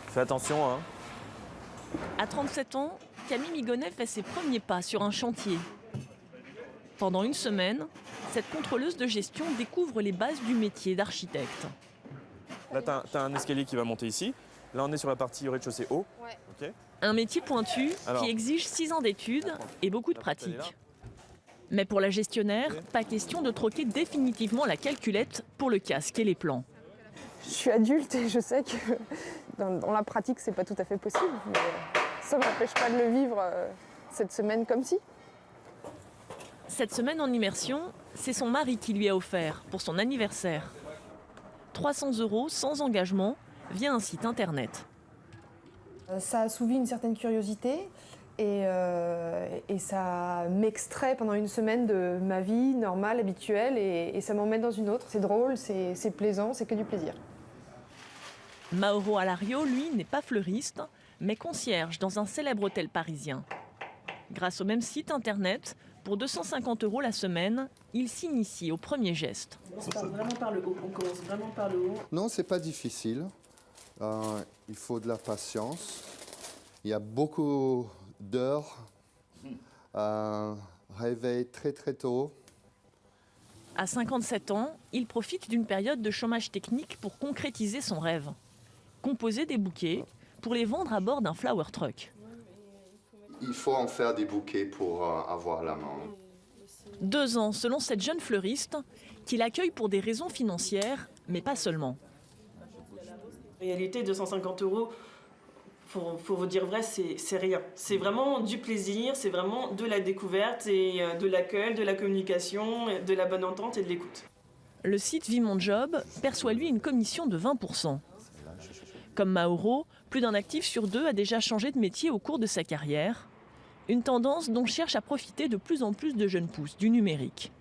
Fais attention, hein. À 37 ans, Camille Migonnet fait ses premiers pas sur un chantier. Pendant une semaine, cette contrôleuse de gestion découvre les bases du métier d'architecte. Là, t'as un escalier qui va monter ici. Là, on est sur la partie rez-de-chaussée haut. Ouais. Ok. Un métier pointu Alors, qui exige 6 ans d'études et beaucoup de pratique. Mais pour la gestionnaire, pas question de troquer définitivement la calculette pour le casque et les plans. Je suis adulte et je sais que dans la pratique, c'est pas tout à fait possible. Mais ça ne m'empêche pas de le vivre cette semaine comme si. Cette semaine en immersion, c'est son mari qui lui a offert pour son anniversaire. 300 € sans engagement via un site internet. Ça a assouvi une certaine curiosité et ça m'extrait pendant une semaine de ma vie normale, habituelle et ça m'emmène dans une autre. C'est drôle, c'est plaisant, c'est que du plaisir. Mauro Alario, lui, n'est pas fleuriste, mais concierge dans un célèbre hôtel parisien. Grâce au même site internet, pour 250 € la semaine, il s'initie au premier geste. On part vraiment par le haut, on commence vraiment par le haut. Non, c'est pas difficile. Il faut de la patience. Il y a beaucoup d'heures. Réveil très très tôt. À 57 ans, il profite d'une période de chômage technique pour concrétiser son rêve. Composer des bouquets pour les vendre à bord d'un flower truck. Il faut en faire des bouquets pour avoir la main. 2 ans selon cette jeune fleuriste, qu'il accueille pour des raisons financières, mais pas seulement. En réalité, 250 €, pour vous dire vrai, c'est rien. C'est vraiment du plaisir, c'est vraiment de la découverte et de l'accueil, de la communication, de la bonne entente et de l'écoute. Le site Vie Mon Job perçoit lui une commission de 20%. Comme Mauro, plus d'un actif sur 2 a déjà changé de métier au cours de sa carrière. Une tendance dont cherchent à profiter de plus en plus de jeunes pousses du numérique.